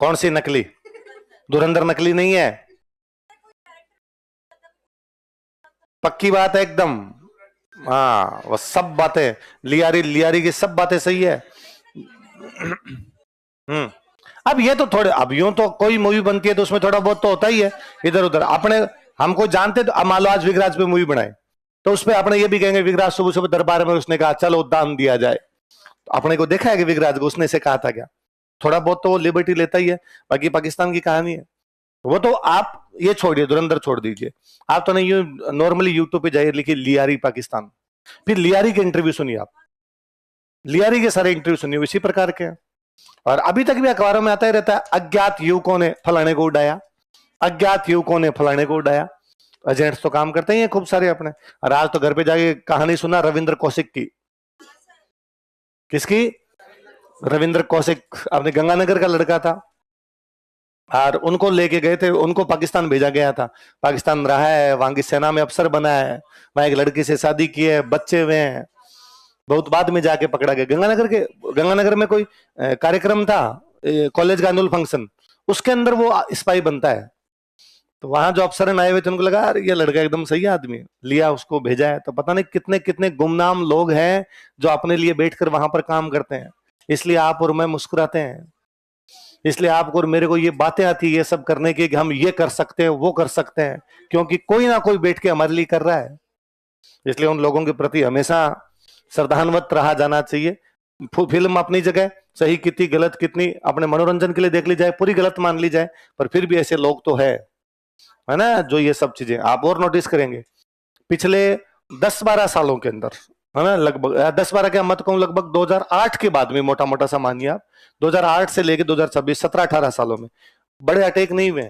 कौन सी नकली? धुरंधर नकली नहीं है, पक्की बात है एकदम। हाँ, वो सब बातें, लियारी लियारी की सब बातें सही है। हम्म। अब ये तो थोड़े, अब यूं तो कोई मूवी बनती है तो उसमें थोड़ा बहुत तो होता ही है इधर उधर अपने। हमको जानते तो, अब मान लो आज विगराज पे मूवी बनाए तो उसपे अपने ये भी कहेंगे विगराज सुबह सुबह दरबार में उसने कहा चलो दान दिया जाए, तो अपने को देखा है कि विगराज को उसने से कहा था क्या? थोड़ा बहुत तो वो लिबर्टी लेता ही है। बाकी पाकिस्तान की कहानी है वो तो। आप ये छोड़िए, धुरंधर छोड़ दीजिए। आप तो नहीं, यू नॉर्मली यूट्यूब पे जाइए, लिखिए लियारी पाकिस्तान, फिर लियारी के इंटरव्यू सुनिए आप। लियारी के सारे इंटरव्यू सुनिए, इसी प्रकार के हैं। और अभी तक भी अखबारों में आता ही रहता है, अज्ञात युवकों ने फलाने को उड़ाया, अज्ञात युवकों ने फलाने को उड़ाया। एजेंट्स तो काम करते ही हैं खूब सारे अपने। और आज तो घर पे जाके कहानी सुना रविंद्र कौशिक की। किसकी? रविंद्र कौशिक, अपने गंगानगर का लड़का था और उनको लेके गए थे, उनको पाकिस्तान भेजा गया था। पाकिस्तान रहा है, वहां की सेना में अफसर बना है, वहां एक लड़की से शादी की है, बच्चे हुए हैं। बहुत बाद में जाके पकड़ा गया गंगानगर के। गंगानगर में कोई कार्यक्रम था, कॉलेज का एनुअल फंक्शन, उसके अंदर वो स्पाई बनता है। तो वहां जो अफसर आए हुए थे उनको लगा यार ये लड़का एकदम सही आदमी है, लिया उसको भेजा है। तो पता नहीं कितने कितने गुमनाम लोग हैं जो अपने लिए बैठकर वहां पर काम करते हैं। इसलिए आप और मैं मुस्कुराते हैं, इसलिए आपको और मेरे को ये बातें आती है ये सब करने की कि हम ये कर सकते हैं वो कर सकते हैं, क्योंकि कोई ना कोई बैठ के हमारे लिए कर रहा है। इसलिए उन लोगों के प्रति हमेशा श्रद्धान्वित रहा जाना चाहिए। फिल्म अपनी जगह सही कितनी गलत कितनी अपने मनोरंजन के लिए देख ली जाए, पूरी गलत मान ली जाए, पर फिर भी ऐसे लोग तो है ना जो ये सब चीजें आप और नोटिस करेंगे पिछले 10-12 सालों के अंदर, है ना, लगभग 10-12 क्या मत कहूं, लगभग 2008 के बाद में, मोटा मोटा सा मानिए आप, 2008 से लेके 2026 17-18 सालों में बड़े अटैक नहीं हुए।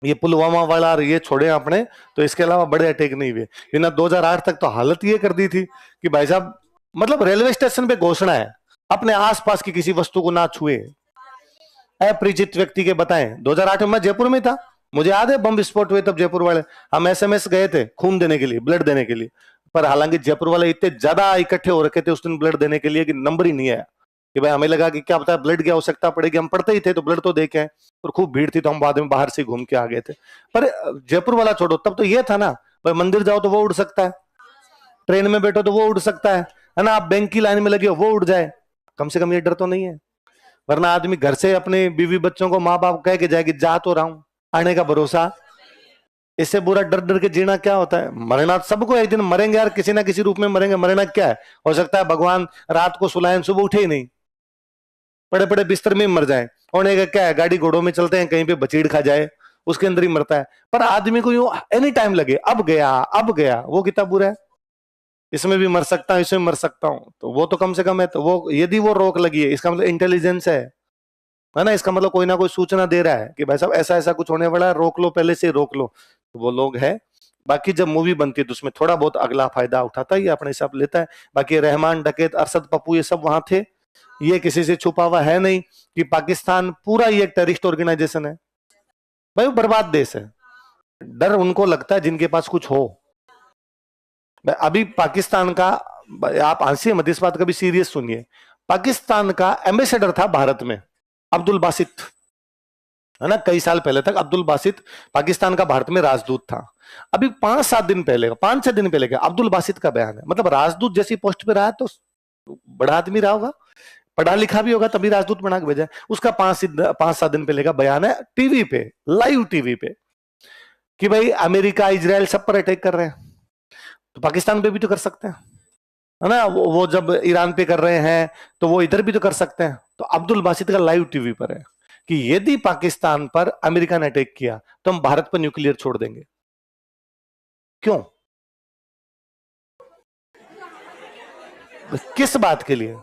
ये पुलवामा वाला ये छोड़े आपने, तो इसके अलावा बड़े अटैक नहीं हुए। ना 2008 तक तो हालत ये कर दी थी कि भाई साहब, मतलब रेलवे स्टेशन पे घोषणा है अपने आसपास की किसी वस्तु को ना छुए, अपरिचित व्यक्ति के बताएं। 2008 में मैं जयपुर में था, मुझे याद है बम विस्फोट हुए तब जयपुर वाले, हम एसएमएस गए थे खून देने के लिए, ब्लड देने के लिए। पर हालांकि जयपुर वाले इतने ज्यादा इकट्ठे हो रखे थे उस दिन ब्लड देने के लिए कि नंबर ही नहीं आया। कि भाई हमें लगा कि क्या पता ब्लड की आवश्यकता पड़ेगी, हम पढ़ते ही थे तो ब्लड तो देखे हैं, और खूब भीड़ थी तो हम बाद में बाहर से घूम के आ गए थे। पर जयपुर वाला छोड़ो, तब तो ये था ना भाई, मंदिर जाओ तो वो उड़ सकता है, ट्रेन में बैठो तो वो उड़ सकता है ना, आप बैंक की लाइन में लगे हो वो उड़ जाए, कम से कम ये डर तो नहीं है। वरना आदमी घर से अपने बीवी बच्चों को माँ बाप कह के जाएगी जा तो रहा हूं, आने का भरोसा, इससे बुरा डर डर के जीना क्या होता है? मरना सबको एक दिन मरेंगे यार, किसी ना किसी रूप में मरेंगे, मरना क्या है? हो सकता है भगवान रात को सुलाएं सुबह उठे ही नहीं, पड़े पड़े बिस्तर में मर जाए। होने का क्या है, गाड़ी घोड़ों में चलते हैं, कहीं पे बचीड़ खा जाए उसके अंदर ही मरता है। पर आदमी को यूं एनी टाइम लगे अब गया, वो कितना बुरा है, इसमें भी मर सकता हूं इसमें मर सकता हूं, तो वो तो कम से कम है। तो वो यदि वो रोक लगी है इसका मतलब इंटेलिजेंस है ना, इसका मतलब कोई ना कोई सूचना दे रहा है कि भाई साहब ऐसा ऐसा कुछ होने वाला है, रोक लो, पहले से रोक लो, तो वो लोग है। बाकी जब मूवी बनती है तो उसमें थोड़ा बहुत अगला फायदा उठाता ही अपने हिसाब लेता है। बाकी रहमान, डकैत, अरशद पप्पू ये सब वहां थे, ये किसी से छुपा हुआ है नहीं कि पाकिस्तान पूरा ये एक टेररिस्ट ऑर्गेनाइजेशन है। भाई वो बर्बाद देश है, डर उनको लगता है जिनके पास कुछ हो। अभी पाकिस्तान का, आप हंसिए मत, इस बात का भी सीरियस सुनिए, पाकिस्तान का एम्बेसडर था भारत में अब्दुल बासित, है ना, कई साल पहले तक अब्दुल बासित पाकिस्तान का भारत में राजदूत था। अभी 5-7 दिन पहले, 5-6 दिन पहले का अब्दुल बासित का बयान है, मतलब राजदूत जैसी पोस्ट पे रहा है तो बड़ा आदमी रहा होगा, पढ़ा लिखा भी होगा तभी राजदूत बना के भेजा है। उसका 5-7 दिन पहले का बयान है टीवी पे, लाइव टीवी पे, कि भाई अमेरिका इजराइल सब पर अटैक कर रहे हैं, तो पाकिस्तान पे भी तो कर सकते हैं, है ना, वो जब ईरान पे कर रहे हैं तो वो इधर भी तो कर सकते हैं। तो अब्दुल बासित का लाइव टीवी पर है कि यदि पाकिस्तान पर अमेरिका ने अटैक किया तो हम भारत पर न्यूक्लियर छोड़ देंगे। क्यों? किस बात के लिए?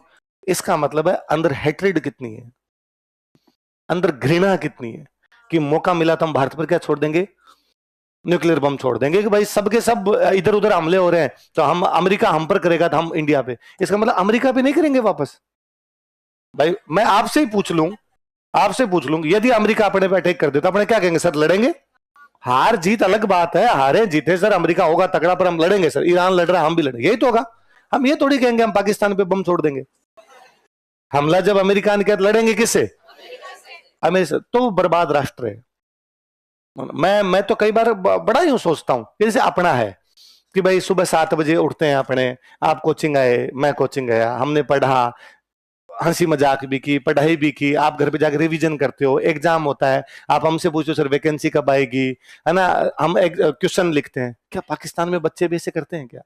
इसका मतलब है अंदर हेट्रेड कितनी है, अंदर घृणा कितनी है, कि मौका मिला तो हम भारत पर क्या छोड़ देंगे, न्यूक्लियर बम छोड़ देंगे, कि भाई सबके सब इधर उधर हमले हो रहे हैं तो हम, अमेरिका हम पर करेगा तो हम इंडिया पे, इसका मतलब अमेरिका पे नहीं करेंगे वापस। भाई मैं आपसे ही पूछ लूं, आपसे पूछ लूं, यदि अमेरिका अपने पे अटैक कर दे तो अपने क्या कहेंगे? सर लड़ेंगे। हार जीत अलग बात है, हारे जीते सर अमेरिका होगा तगड़ा पर हम लड़ेंगे सर, ईरान लड़ रहा है हम भी लड़ेंगे, यही तो होगा। हम ये थोड़ी कहेंगे हम पाकिस्तान पे बम छोड़ देंगे। हमला जब अमेरिका ने किया लड़ेंगे किससे? अमेरिका, तो वो बर्बाद राष्ट्र है। मैं तो कई बार बड़ा यूं सोचता हूं, जैसे अपना है कि भाई सुबह 7 बजे उठते हैं अपने, आप कोचिंग आए, मैं कोचिंग गया, हमने पढ़ा, हंसी मजाक भी की, पढ़ाई भी की, आप घर पे जाकर रिवीजन करते हो, एग्जाम होता है, आप हमसे पूछो सर वैकेंसी कब आएगी, है ना, हम एक क्वेश्चन लिखते हैं। क्या पाकिस्तान में बच्चे भी ऐसे करते हैं क्या?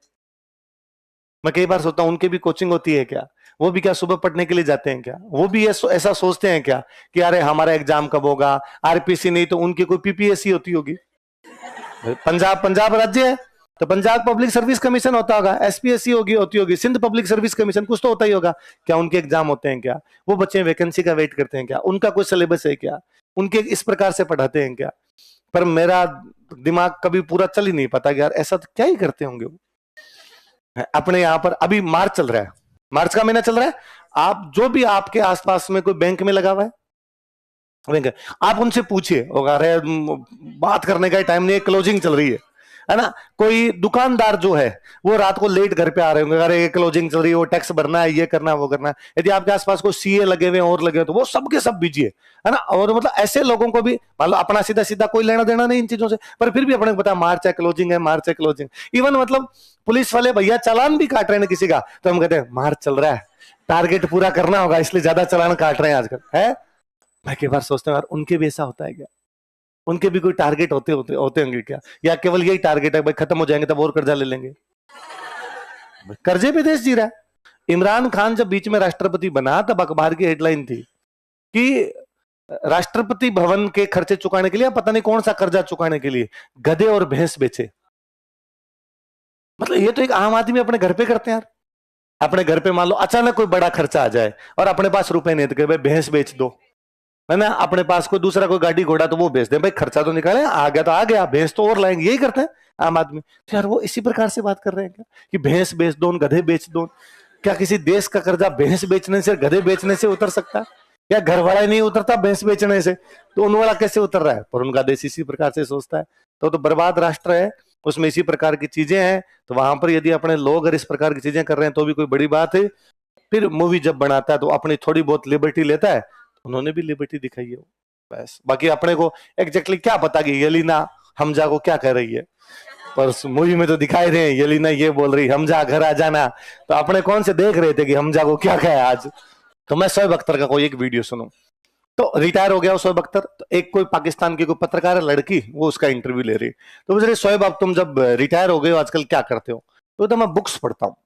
मैं कई बार सोचता हूँ उनकी भी कोचिंग होती है क्या? वो भी क्या सुबह पढ़ने के लिए जाते हैं क्या? वो भी ऐसा सोचते हैं क्या कि अरे हमारा एग्जाम कब होगा? आरपीसी नहीं तो उनकी कोई पीपीएससी होती होगी। पंजाब पंजाब राज्य है तो पंजाब पब्लिक सर्विस कमीशन होता होगा, एसपीएससी होगी, होती होगी, सिंध पब्लिक सर्विस कमीशन, कुछ तो होता ही होगा। क्या उनके एग्जाम होते हैं क्या? वो बच्चे वैकेंसी का वेट करते हैं क्या? उनका कोई सिलेबस है क्या? उनके इस प्रकार से पढ़ाते हैं क्या? पर मेरा दिमाग कभी पूरा चल ही नहीं पाता कि यार ऐसा तो क्या ही करते होंगे वो। अपने यहाँ पर अभी मार्च चल रहा है, मार्च का महीना चल रहा है, आप जो भी आपके आसपास में कोई बैंक में लगा हुआ है, आप उनसे पूछिए, होगा अरे बात करने का टाइम नहीं है, क्लोजिंग चल रही है ना। कोई दुकानदार जो है वो रात को लेट घर पे आ रहे होंगे, अरे क्लोजिंग चल रही है, वो टैक्स भरना है, ये करना है, वो करना है। यदि आपके आसपास कोई सीए लगे हुए और लगे हुए तो वो सबके सब बीजिए, है ना। और मतलब ऐसे लोगों को भी मान लो अपना सीधा सीधा कोई लेना देना नहीं इन चीजों से, पर फिर भी अपने को पता मार्च है क्लोजिंग है, मार्च है क्लोजिंग। इवन मतलब पुलिस वाले भैया चालान भी काट रहे हैं किसी का, तो हम कहते हैं मार्च चल रहा है, टारगेट पूरा करना होगा, इसलिए ज्यादा चालान काट रहे हैं आजकल, है। मैं कई बार सोचता हूँ यार उनके भी ऐसा होता है क्या? उनके भी कोई टारगेट होते होंगे क्या? या केवल यही टारगेट है भाई खत्म हो जाएंगे तब और कर्जा ले लेंगे? कर्जे पे देश जी रहा है। इमरान खान जब बीच में राष्ट्रपति बना तब अखबार की हेडलाइन थी कि राष्ट्रपति भवन के खर्चे चुकाने के लिए पता नहीं कौन सा कर्जा चुकाने के लिए गधे और भैंस बेचे। मतलब ये तो एक आम आदमी अपने घर पे करते हैं यार। अपने घर पे मान लो अचानक कोई बड़ा खर्चा आ जाए और अपने पास रुपए नहीं तो भाई भैंस बेच दो, है ना। अपने पास कोई दूसरा कोई गाड़ी घोड़ा तो वो बेच दे, भाई खर्चा तो निकाले, आ गया तो आ गया, भैंस तो और लाएंगे, यही करते हैं आम आदमी। तो यार वो इसी प्रकार से बात कर रहे हैं क्या कि भैंस बेच दो, गधे बेच दो? क्या किसी देश का कर्जा भैंस बेचने से, गधे बेचने से उतर सकता है? या घर वाला ही नहीं उतरता भैंस बेचने से, तो उन वाला कैसे उतर रहा है? पर उनका देश इसी प्रकार से सोचता है। तो बर्बाद राष्ट्र है, उसमें इसी प्रकार की चीजें हैं। तो वहां पर यदि अपने लोग अगर इस प्रकार की चीजें कर रहे हैं तो भी कोई बड़ी बात है। फिर मूवी जब बनाता है तो अपनी थोड़ी बहुत लिबर्टी लेता है, उन्होंने भी लिबर्टी दिखाई है बस। बाकी अपने को एग्जैक्टली क्या पता कि येलिना हमजा को क्या कह रही है, पर मूवी में तो दिखाई रहे हैं येलिना ये बोल रही हमजा घर आ जाना, तो अपने कौन से देख रहे थे कि हमजा को क्या कहा आज। तो मैं शोएब अख्तर का कोई एक वीडियो सुनूं, तो रिटायर हो गया शोएब अख्तर, तो एक कोई पाकिस्तान की कोई पत्रकार है लड़की, वो उसका इंटरव्यू ले रही, तो बोल रही शोएब अब तुम जब रिटायर हो गए हो आजकल क्या करते हो? तो मैं बुक्स पढ़ता हूँ।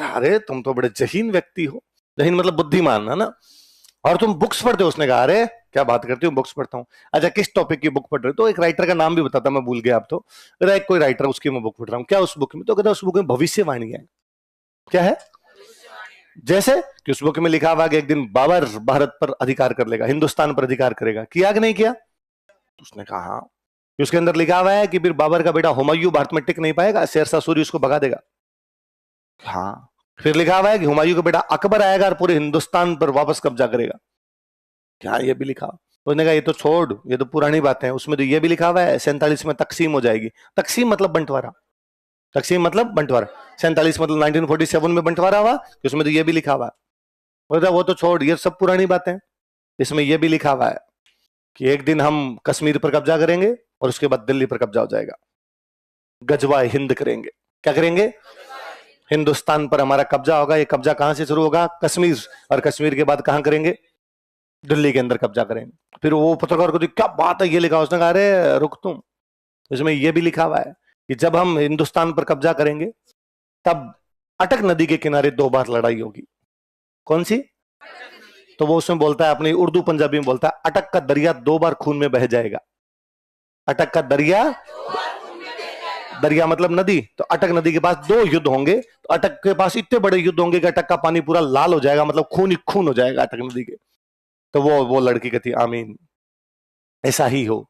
अरे तुम तो बड़े जहीन व्यक्ति हो, जहीन मतलब बुद्धिमान, है ना, और तुम बुक्स पढ़ते हो? उसने कहा अरे क्या बात करती हूँ, बुक्स पढ़ता हूँ। अच्छा किस टॉपिक की बुक पढ़ रहे हो? तो एक राइटर का नाम भी बताता, मैं भूल गया अब तो, एक कोई राइटर उसकी मैं बुक पढ़ रहा हूँ। क्या उस बुक में? तो कहता उस बुक में भविष्यवाणी है। क्या है? जैसे कि उस बुक में लिखा हुआ कि एक दिन बाबर भारत पर अधिकार कर लेगा, हिंदुस्तान पर अधिकार करेगा, किया कि नहीं किया? तो उसने कहा हाँ। उसके अंदर लिखा हुआ है कि फिर बाबर का बेटा हुमायूं भारत में टिक नहीं पाएगा, शेरशाह सूरी उसको भगा देगा। हाँ। फिर लिखा हुआ है कि हुमायूं का बेटा अकबर आएगा और पूरे हिंदुस्तान पर वापस कब्जा करेगा। क्या ये भी लिखा? तो उसने कहा ये तो छोड़, ये तो पुरानी बातें हैं, उसमें तो ये भी लिखा हुआ है 47 में तकसीम हो जाएगी। तकसीम मतलब बंटवारा, तकसीम मतलब बंटवारा, 47 मतलब 1947 में बंटवारा हुआ, उसमें तो ये भी लिखा हुआ है। वो तो छोड़, ये सब पुरानी बातें, इसमें ये भी लिखा हुआ है कि एक दिन हम कश्मीर पर कब्जा करेंगे और उसके बाद दिल्ली पर कब्जा हो जाएगा, गजवा हिंद करेंगे। क्या करेंगे? हिंदुस्तान पर हमारा कब्जा होगा। ये कब्जा कहां से शुरू होगा? कश्मीर, और कश्मीर के बाद कहां करेंगे? दिल्ली के अंदर कब्जा करेंगे। फिर वो पत्रकार को क्या बात है ये लिखा? उसने कहा अरे रुक तुम, इसमें ये भी लिखा हुआ है कि जब हम हिंदुस्तान पर कब्जा करेंगे तब अटक नदी के किनारे 2 बार लड़ाई होगी। कौन सी? तो वो उसमें बोलता है, अपनी उर्दू पंजाबी में बोलता है, अटक का दरिया 2 बार खून में बह जाएगा। अटक का दरिया, दरिया मतलब नदी, तो अटक नदी के पास 2 युद्ध होंगे, तो अटक के पास इतने बड़े युद्ध होंगे कि अटक का पानी पूरा लाल हो जाएगा, मतलब खून ही खून हो जाएगा अटक नदी के। तो वो लड़की कहती आमीन, ऐसा ही हो।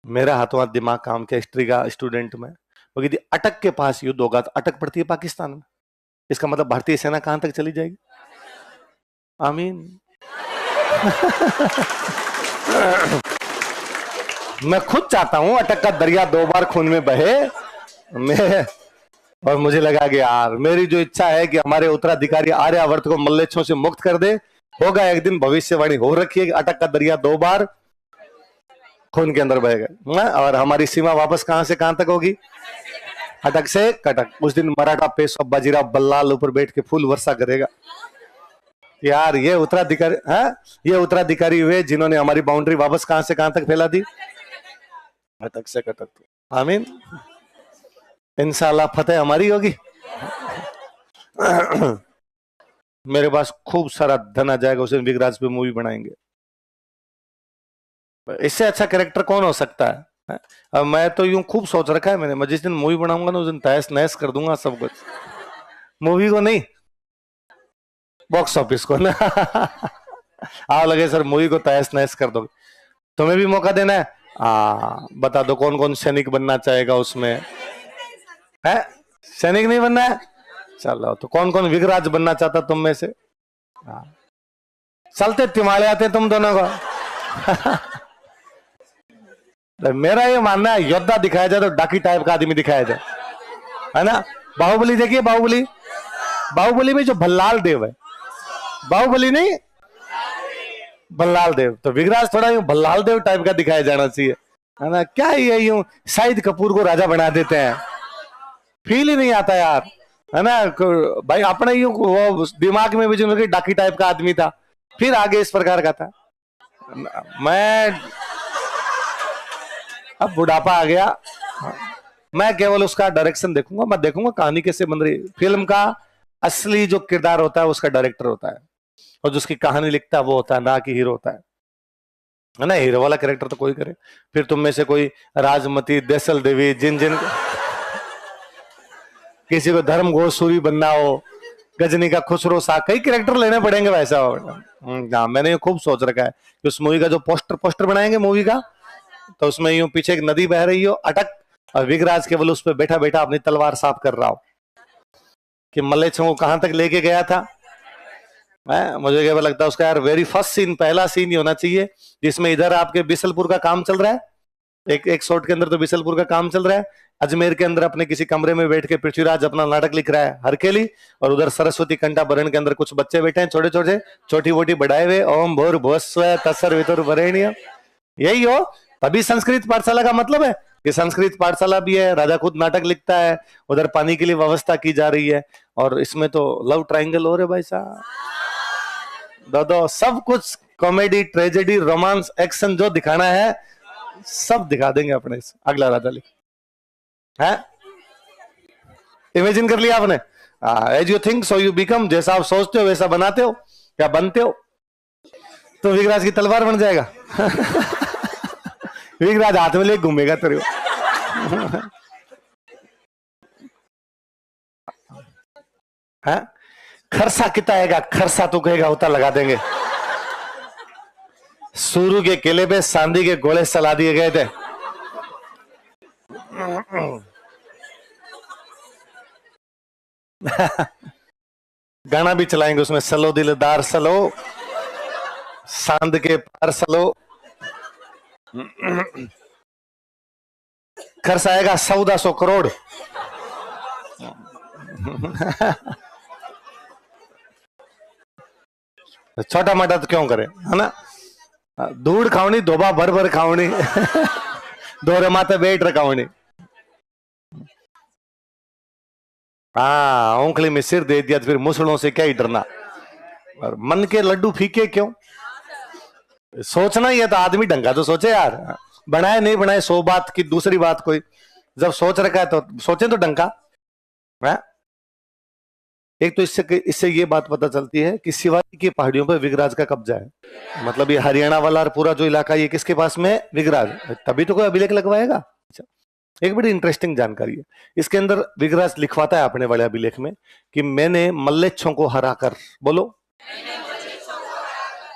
मेरा हाथों हाथ दिमाग काम किया, हिस्ट्री का स्टूडेंट में, वो कहती अटक के पास युद्ध होगा तो अटक पड़ती है पाकिस्तान में, इसका मतलब भारतीय सेना कहां तक चली जाएगी? आमीन। मैं खुद चाहता हूं अटक का दरिया 2 बार खून में बहे। मैं और मुझे लगा कि यार मेरी जो इच्छा है कि हमारे उत्तराधिकारी आर्यावर्त को मल्लेच्छों से मुक्त कर दे, होगा एक दिन, भविष्यवाणी हो रखी है कि अटक का दरिया 2 बार खून के अंदर बहेगा, और हमारी सीमा वापस कहां से कहां तक होगी? अटक से कटक। उस दिन मराठा पेशवा बाजीराव बल्लाल ऊपर बैठ के फूल वर्षा करेगा। यार ये उत्तराधिकारी है, ये उत्तराधिकारी हुए जिन्होंने हमारी बाउंड्री वापस कहां से कहां तक फैला दी? अटक से कटक। आमीन। इंशाल्लाह फतेह हमारी होगी। मेरे पास खूब सारा धन आ जाएगा, उसे विगराज पे मूवी बनाएंगे। इससे अच्छा कैरेक्टर कौन हो सकता है? अब मैं तो यूं खूब सोच रखा है मैंने, मैं जिस दिन मूवी बनाऊंगा ना उस दिन तहस नहस कर दूंगा सब कुछ। मूवी को नहीं, बॉक्स ऑफिस को ना। आओ लगे सर मूवी को तहस नहस कर दोगे, तुम्हें भी मौका देना है। बता दो कौन कौन सैनिक बनना चाहेगा उसमें? है सैनिक नहीं बनना है? चलो तो कौन कौन विगराज बनना चाहता तुम में से? चलते तिमाड़े आते तुम दोनों को। तो मेरा ये मानना है योद्धा दिखाया जाए तो डाकी टाइप का आदमी दिखाया जाए, है ना? बाहुबली देखिए, बाहुबली, बाहुबली में जो भल्लाल देव है, बाहुबली नहीं भल्लाल देव, तो विगराज थोड़ा यूं भल्लाल देव टाइप का दिखाया जाना चाहिए, है ना? क्या ये यूं शाहिद कपूर को राजा बना देते हैं, फील ही नहीं आता यार, है ना? भाई अपने यूं वो दिमाग में भी जो डाकी टाइप का आदमी था, फिर आगे इस प्रकार का था। मैं अब बुढ़ापा आ गया, मैं केवल उसका डायरेक्शन देखूंगा, मैं देखूंगा कहानी कैसे बन रही है। फिल्म का असली जो किरदार होता है उसका डायरेक्टर होता है, और जिसकी कहानी लिखता है वो होता है, ना कि हीरो होता है ना? हीरो वाला कैरेक्टर तो कोई करे। फिर तुम में से कोई राजमती, देसल देवी, जिन जिन किसी को धर्म गोसूरी बनना हो, गजनी का खुसरो सा, कई कैरेक्टर लेने पड़ेंगे वैसा। हाँ मैंने ये खूब सोच रखा है कि उस मूवी का जो पोस्टर बनाएंगे मूवी का, तो उसमें यूं पीछे एक नदी बह रही हो अटक, और विगराज केवल उस पर बैठा बैठा अपनी तलवार साफ कर रहा हो कि मल्लेच्छों को कहां तक लेके गया था। मुझे केवल लगता है उसका यार वेरी फर्स्ट सीन, पहला सीन ही होना चाहिए जिसमें इधर आपके बिसलपुर का काम चल रहा है, एक शॉट के अंदर तो बिसलपुर का काम चल रहा है, अजमेर के अंदर अपने किसी कमरे में बैठ के पृथ्वीराज अपना नाटक लिख रहा है हरकेली, और उधर सरस्वती कंठाभरण के अंदर कुछ बच्चे बैठे हैं छोटे छोटे, छोटी मोटी बढ़ाए हुए, ओम भूर भुवस्व तत्सर वितुर वरेण्यम। यही हो, तभी संस्कृत पाठशाला का मतलब है कि संस्कृत पाठशाला भी है, राजा खुद नाटक लिखता है, उधर पानी के लिए व्यवस्था की जा रही है, और इसमें तो लव ट्रायंगल हो रहे भाई साहब, दो सब कुछ कॉमेडी, ट्रेजेडी, रोमांस, एक्शन जो दिखाना है सब दिखा देंगे अपने अगला राजा लिख है। इमेजिन कर लिया आपने? As you think so you become, जैसा आप सोचते हो वैसा बनाते हो या बनते हो, तो विगराज की तलवार बन जाएगा। विगराज हाथ में ले घूमेगा तेरे को। है खरसा कितना आएगा, खरसा तो कहेगा उतना लगा देंगे। सूरू के किले पे सांदी के गोले चला दिए गए थे। गाना भी चलाएंगे उसमें, सलो दिलदार सलो, सांद के पार सलो। खर्च आएगा 1400 करोड़। छोटा मोटा तो क्यों करे, है ना? धूड़ खावनी, धोबा भर भर खावनी। दोरे माथे बैठ रखावनी। हाँ उंगली में सिर दे दिया तो फिर मुसलों से क्या ही डरना। और मन के लड्डू फीके क्यों? सोचना ही है तो आदमी ढंगा तो सोचे यार, बनाए नहीं बनाए 100 बात की, दूसरी बात कोई, जब सोच रखा है तो सोचे तो ढंग का। एक तो इससे ये बात पता चलती है कि शिवाजी की पहाड़ियों पर विगराज का कब्जा है, मतलब ये हरियाणा वाला और पूरा जो इलाका ये किसके पास में? विगराज। तभी तो कोई अभिलेख लगवाएगा। अच्छा, एक बड़ी इंटरेस्टिंग जानकारी है इसके अंदर, विगराज लिखवाता है अपने वाले अभिलेख में कि मैंने मल्लेच्छों को हराकर, बोलो,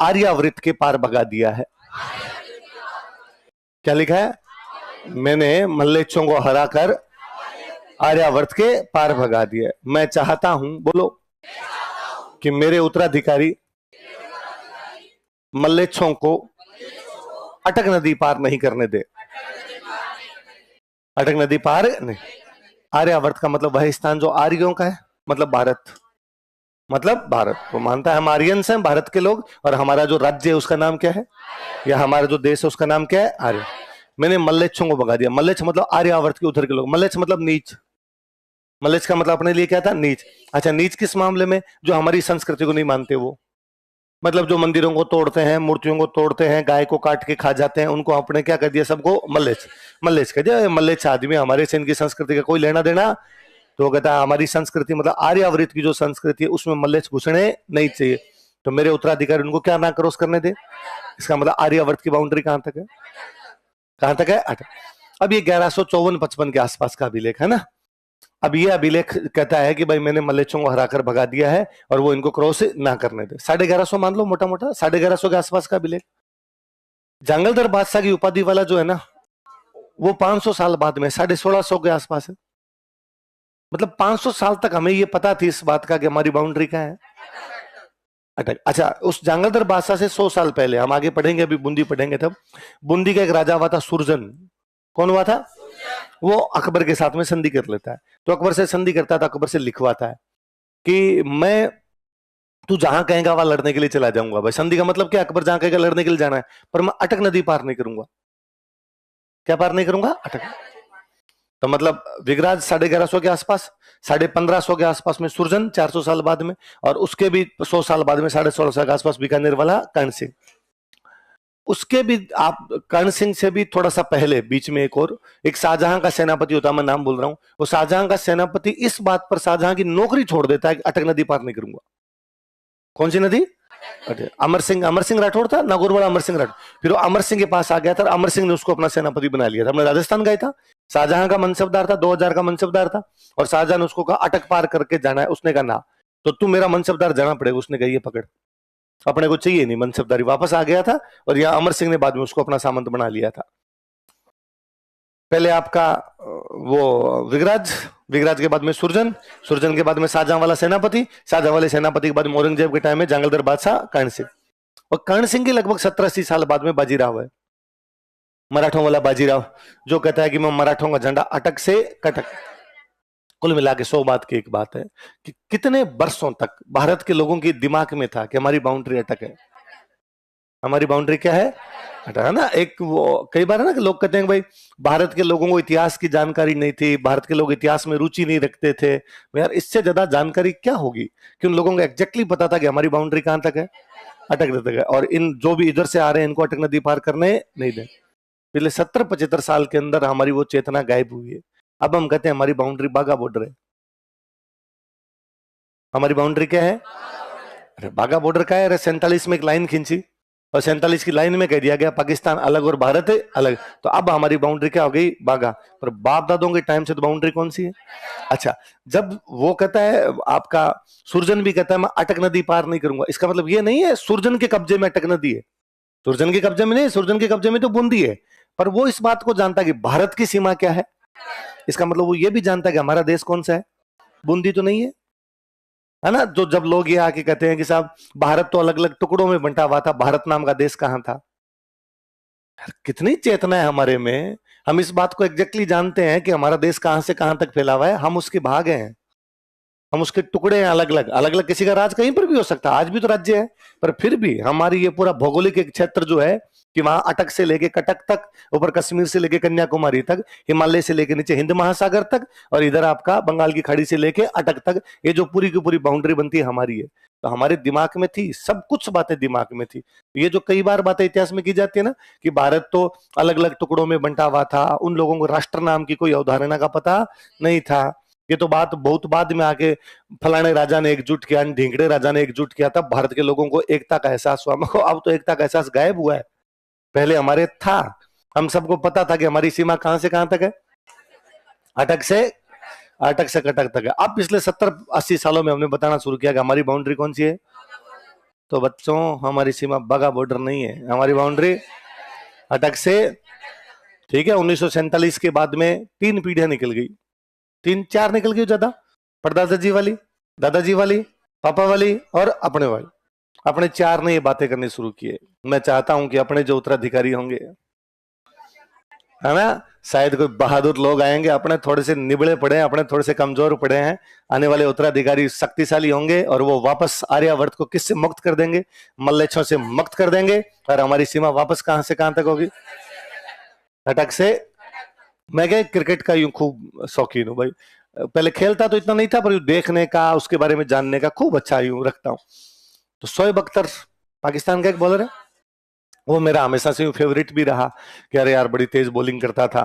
आर्यावृत के पार भगा दिया है। क्या लिखा है? मैंने मल्लेच्छों को हराकर आर्यावर्त के पार भगा दिया। मैं चाहता हूं, बोलो, कि मेरे उत्तराधिकारी मल्लेच्छों को अटक नदी पार नहीं करने दे। अटक नदी पार नहीं। आर्यावर्त का मतलब वह स्थान जो आर्यों का है, मतलब भारत। मतलब भारत को मानता है, हम आर्यंस हैं भारत के लोग, और हमारा जो राज्य है उसका नाम क्या है, या हमारा जो देश है उसका नाम क्या है, आर्य। मैंने मल्लेच्छों को भगा दिया। मल्लेच्छ मतलब आर्यावर्त के उधर के लोग, मल्लेच्छ मतलब नीच। मल्लेच्छ का मतलब अपने लिए क्या था, नीच। अच्छा, नीच किस मामले में, जो हमारी संस्कृति को नहीं मानते वो, मतलब जो मंदिरों को तोड़ते हैं, मूर्तियों को तोड़ते हैं, गाय को काट के खा जाते हैं, उनको आपने क्या कर दिया, सबको मल्लेच्छ। मल्लेच्छ कह दिया, मल्लेच्छ आदमी, हमारे से इनकी संस्कृति का कोई लेना देना। तो वो कहता है हमारी संस्कृति मतलब आर्यावृत की जो संस्कृति है उसमें मल्लेच्छ घुसने नहीं चाहिए, तो मेरे उत्तराधिकारी उनको क्या ना क्रॉस करने दे। इसका मतलब आर्यावर्त की बाउंड्री कहां तक है, कहां तक है, 8। अब ये 1154-55 के आसपास का अभिलेख है ना। अब ये अभिलेख कहता है कि भाई मैंने मल्लेच्छों को हराकर भगा दिया है और वो इनको क्रॉस ना करने दे। 1150 मान लो, मोटा मोटा 1150 के आसपास का अभिलेख। जंगलदर बादशाह की उपाधि वाला जो है ना, वो 500 साल बाद में 1650 के आसपास है। मतलब 500 साल तक हमें ये पता थी इस बात का कि हमारी बाउंड्री क्या है, अटक। अच्छा, उस जंगलदर बादशाह से 100 साल पहले, हम आगे पढ़ेंगे, अभी बूंदी पढ़ेंगे तब, बूंदी का एक राजा हुआ था सुरजन। कौन हुआ था, वो अकबर के साथ में संधि कर लेता है। तो अकबर से संधि करता था, अकबर से लिखवाता है कि मैं, तू जहां कहेगा वहां लड़ने के लिए चला जाऊंगा। भाई संधि का मतलब क्या, अकबर जहां कहेगा लड़ने के लिए जाना है, पर मैं अटक नदी पार नहीं करूंगा। क्या पार नहीं करूंगा, अटक। तो मतलब विगराज 1150 के आसपास, 1550 के आसपास में सुरजन, 400 साल बाद में, और उसके भी 100 साल बाद में 1650 के आसपास बीकानेर वाला कर्ण सिंह। उसके भी आप कर्ण सिंह से भी थोड़ा सा पहले बीच में एक और, एक शाहजहां का सेनापति होता है, मैं नाम बोल रहा हूं, वो शाहजहां का सेनापति इस बात पर शाहजहां की नौकरी छोड़ देता है कि अटक नदी पार नहीं करूंगा। कौन सी नदी, अमर सिंह, अमर सिंह राठौड़ था, नागौर वाला अमर सिंह राठौड़। फिर वो अमर सिंह के पास आ गया था, अमर सिंह ने उसको अपना सेनापति बना लिया था। हमने राजस्थान गया था, शाहजहां का मनसबदार था, 2000 का मनसबदार था, और शाहजहां ने उसको कहा अटक पार करके जाना है। उसने कहा ना, तो तू मेरा मनसबदार जाना पड़ेगा। उसने कहा ये पकड़, अपने को चाहिए नहीं मनसबदारी, वापस आ गया था। और यहाँ अमर सिंह ने बाद में उसको अपना सामंत बना लिया था। पहले आपका वो विगराज, विगराज के बाद में सुरजन, सुरजन के बाद में शाहजहां वाला सेनापति, शाहजहां वाले सेनापति के बाद में औरंगजेब के टाइम में जंगलदर बादशाह कर्ण सिंह। और कर्ण सिंह के लगभग 70-80 साल बाद में बाजीराव है, मराठों वाला बाजीराव, जो कहता है कि मैं मराठों का झंडा अटक से कटक। कुल मिला के 100 बात की एक बात है कि कितने वर्षों तक भारत के लोगों के दिमाग में था कि हमारी बाउंड्री अटक है। हमारी बाउंड्री क्या है, अटक है ना। एक वो कई बार है ना कि लोग कहते हैं भाई भारत के लोगों को इतिहास की जानकारी नहीं थी, भारत के लोग इतिहास में रुचि नहीं रखते थे। यार इससे ज्यादा जानकारी क्या होगी कि उन लोगों को एग्जैक्टली पता था कि हमारी बाउंड्री कहां तक है, अटक तक है, और इन जो भी इधर से आ रहे हैं इनको अटक नदी पार करने नहीं दे। पिछले 70-75 साल के अंदर हमारी वो चेतना गायब हुई है। अब हम कहते हैं हमारी बाउंड्री बाघा बॉर्डर है। हमारी बाउंड्री क्या है, अरे बाघा बॉर्डर का है। अरे 47 में एक लाइन खींची और 47 की लाइन में कह दिया गया पाकिस्तान अलग और भारत अलग। तो अब हमारी बाउंड्री क्या हो गई, बाघा। पर बाप दादों के टाइम से तो बाउंड्री कौन सी है। अच्छा, जब वो कहता है आपका सुरजन भी कहता है मैं अटक नदी पार नहीं करूंगा, इसका मतलब ये नहीं है सुरजन के कब्जे में अटक नदी है। सुरजन के कब्जे में नहीं, सुरजन के कब्जे में तो बूंदी है। पर वो इस बात को जानता है कि भारत की सीमा क्या है। इसका मतलब वो ये भी जानता है कि हमारा देश कौन सा है, बूंदी तो नहीं है ना। जो जब लोग ये आके कहते हैं कि साहब भारत तो अलग अलग टुकड़ों में बंटा हुआ था, भारत नाम का देश कहां था। कितनी चेतना है हमारे में, हम इस बात को एग्जैक्टली जानते हैं कि हमारा देश कहां से कहां तक फैला हुआ है। हम उसके भाग हैं, हम उसके टुकड़े हैं, अलग अलग। अलग अलग किसी का राज कहीं पर भी हो सकता है, आज भी तो राज्य है। पर फिर भी हमारी ये पूरा भौगोलिक एक क्षेत्र जो है कि वहां अटक से लेके कटक तक, ऊपर कश्मीर से लेके कन्याकुमारी तक, हिमालय से लेके नीचे हिंद महासागर तक, और इधर आपका बंगाल की खाड़ी से लेके अटक तक, ये जो पूरी की पूरी बाउंड्री बनती है हमारी है। तो हमारे दिमाग में थी, सब कुछ बातें दिमाग में थी। ये जो कई बार बातें इतिहास में की जाती है ना कि भारत तो अलग अलग टुकड़ों में बंटा हुआ था, उन लोगों को राष्ट्र नाम की कोई अवधारणा का पता नहीं था। ये तो बात बहुत बाद में आके फलाने राजा ने एकजुट किया, ढींगड़े राजा ने एकजुट किया, तब भारत के लोगों को एकता का एहसास हुआ। मगर अब तो एकता का एहसास गायब हुआ है। पहले हमारे था, हम सबको पता था कि हमारी सीमा कहां से कहां तक है, अटक से, अटक से कटक तक है। अब पिछले 70-80 सालों में हमने बताना शुरू किया कि हमारी बाउंड्री कौन सी है। तो बच्चों हमारी सीमा बाघा बॉर्डर नहीं है, हमारी बाउंड्री अटक से, ठीक है। 1947 के बाद में 3 पीढ़ियां निकल गई, 3-4 निकल गई ज्यादा, परदादा वाली, दादाजी वाली, पापा वाली और अपने वाली। अपने 4 ने ये बातें करनी शुरू की है। मैं चाहता हूं कि अपने जो उत्तराधिकारी होंगे है ना। शायद कोई बहादुर लोग आएंगे, अपने थोड़े से निबड़े पड़े हैं, अपने थोड़े से कमजोर पड़े हैं, आने वाले उत्तराधिकारी शक्तिशाली होंगे और वो वापस आर्यावर्त को किससे मुक्त कर देंगे? मल्लेच्छों से मुक्त कर देंगे, और हमारी सीमा वापस कहां से कहां तक होगी? खटक से। मैं क्या क्रिकेट का यूं खूब शौकीन हूं भाई। पहले खेलता तो इतना नहीं था, पर यूं देखने का, उसके बारे में जानने का खूब अच्छा यूं रखता हूं। तो शोएब अख्तर पाकिस्तान का एक बॉलर है, वो मेरा हमेशा से फेवरेट भी रहा कि अरे यार बड़ी तेज बॉलिंग करता था।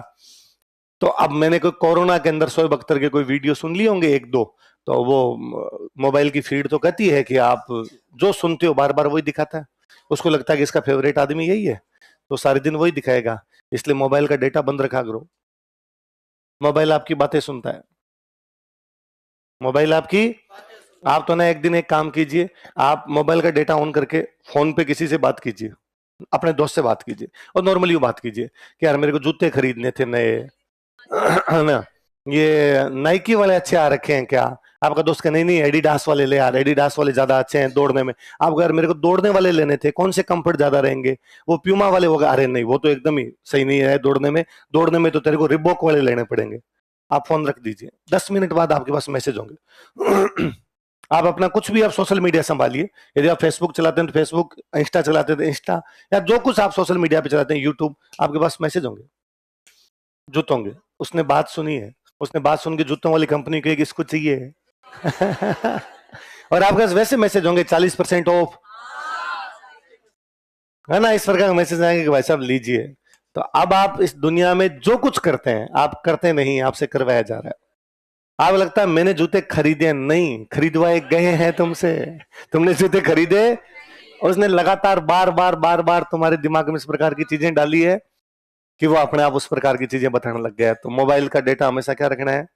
तो अब मैंने कोई कोरोना के अंदर शोएब अख्तर के कोई वीडियो सुन लिए होंगे एक दो, तो वो मोबाइल की फीड तो कहती है कि आप जो सुनते हो बार बार वही दिखाता है। उसको लगता है कि इसका फेवरेट आदमी यही है, तो सारे दिन वही दिखाएगा। इसलिए मोबाइल का डेटा बंद रखा करो। मोबाइल आपकी बातें सुनता है, मोबाइल आपकी। आप तो ना एक दिन एक काम कीजिए, आप मोबाइल का डेटा ऑन करके फोन पे किसी से बात कीजिए, अपने दोस्त से बात कीजिए, और नॉर्मली बात कीजिए कि यार मेरे को जूते खरीदने थे नए, है ना, ये नाइकी वाले अच्छे आ रखे हैं क्या? आपका दोस्त का नहीं नहीं एडिडास वाले ले यार, एडिडास वाले ज्यादा अच्छे हैं दौड़ने में। आप यार मेरे को दौड़ने वाले लेने थे, कौन से कंफर्ट ज्यादा रहेंगे? वो प्यूमा वाले होगा, अरे नहीं वो तो एकदम ही सही नहीं है दौड़ने में, दौड़ने में तो तेरे को रिबॉक वाले लेने पड़ेंगे। आप फोन रख दीजिए, 10 मिनट बाद आपके पास मैसेज होंगे। आप अपना कुछ भी आप सोशल मीडिया संभालिए, यदि आप फेसबुक चलाते हैं तो फेसबुक, इंस्टा चलाते हैं तो इंस्टा, या जो कुछ आप सोशल मीडिया पे चलाते हैं, यूट्यूब, आपके पास मैसेज होंगे, जूतों के। उसने बात सुनी है, उसने बात सुन के जूतों वाली कंपनी को इसको चाहिए। और आपके पास वैसे मैसेज होंगे 40% ऑफ, है ना, इस प्रकार के मैसेज आएंगे कि भाई साहब लीजिए। तो अब आप इस दुनिया में जो कुछ करते हैं, आप करते नहीं, आपसे करवाया जा रहा है। आप लगता है मैंने जूते खरीदे, नहीं खरीदवाए गए हैं तुमसे। तुमने जूते खरीदे, उसने लगातार बार बार बार बार तुम्हारे दिमाग में इस प्रकार की चीजें डाली है कि वो अपने आप उस प्रकार की चीजें बताने लग गया है। तो मोबाइल का डेटा हमेशा क्या रखना है?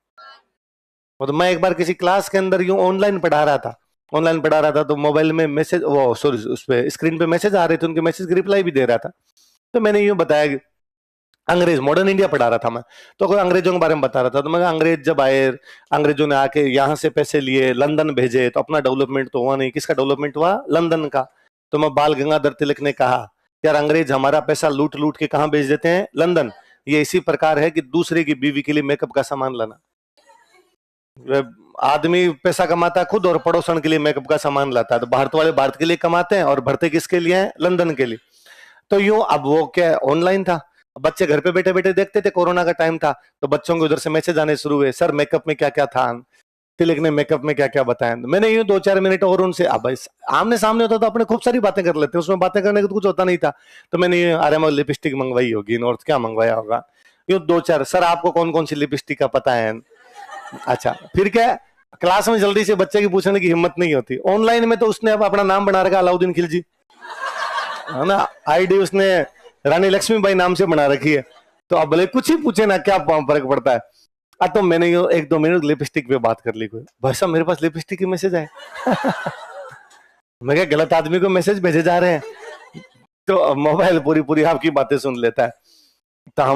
और तो मैं एक बार किसी क्लास के अंदर यूं ऑनलाइन पढ़ा रहा था, ऑनलाइन पढ़ा रहा था, तो मोबाइल में मैसेज, वो सॉरी, उस पे स्क्रीन पे मैसेज आ रहे थे, उनके मैसेज की रिप्लाई भी दे रहा था। तो मैंने यूं बताया कि अंग्रेज, मॉडर्न इंडिया पढ़ा रहा था मैं, तो कोई अंग्रेजों के बारे में बता रहा था। तो मैं अंग्रेज जब आए, अंग्रेजों ने आके यहाँ से पैसे लिए, लंदन भेजे, तो अपना डेवलपमेंट तो हुआ नहीं, किसका डेवलपमेंट हुआ? लंदन का। तो मैं बाल गंगाधर तिलक ने कहा, यार अंग्रेज हमारा पैसा लूट लूट के कहाँ भेज देते हैं? लंदन। ये इसी प्रकार है कि दूसरे की बीवी के लिए मेकअप का सामान लाना। आदमी पैसा कमाता है खुद और पड़ोसन के लिए मेकअप का सामान लाता है। तो भारत वाले भारत के लिए कमाते हैं और भरते किसके लिए हैं? लंदन के लिए। तो यूं, अब वो क्या ऑनलाइन था, बच्चे घर पे बैठे बैठे देखते थे, कोरोना का टाइम था, तो बच्चों के उधर से मैसेज आने शुरू हुए, सर मेकअप में क्या क्या था, तिलक ने मेकअप में क्या क्या बताया। तो मैंने यूं 2-4 मिनट और उनसे, अब आमने सामने होता तो अपने खूब सारी बातें कर लेते, उसमें बातें करने को तो कुछ होता नहीं था। तो मैंने ये अरे मैं लिपस्टिक मंगवाई होगी, और क्या मंगवाया होगा, यूं 2-4, सर आपको कौन कौन सी लिपस्टिक का पता है? अच्छा, फिर क्या, क्लास में जल्दी से बच्चे की पूछने की हिम्मत नहीं होती। ऑनलाइन में तो उसने अब अपना नाम बना रखा अलाउद्दीन खिलजी, है ना, आईडी उसने रानी लक्ष्मीबाई नाम से बना रखी है। तो अब भले कुछ ही पूछे ना, क्या फर्क पड़ता है। अब तो मैंने यो 1-2 मिनट लिपस्टिक पे बात कर ली, कोई भाई साहब मेरे पास लिपस्टिक की मैसेज आए। मैं क्या गलत आदमी को मैसेज भेजे जा रहे हैं? तो मोबाइल पूरी पूरी आपकी बातें सुन लेता है। तो हमारे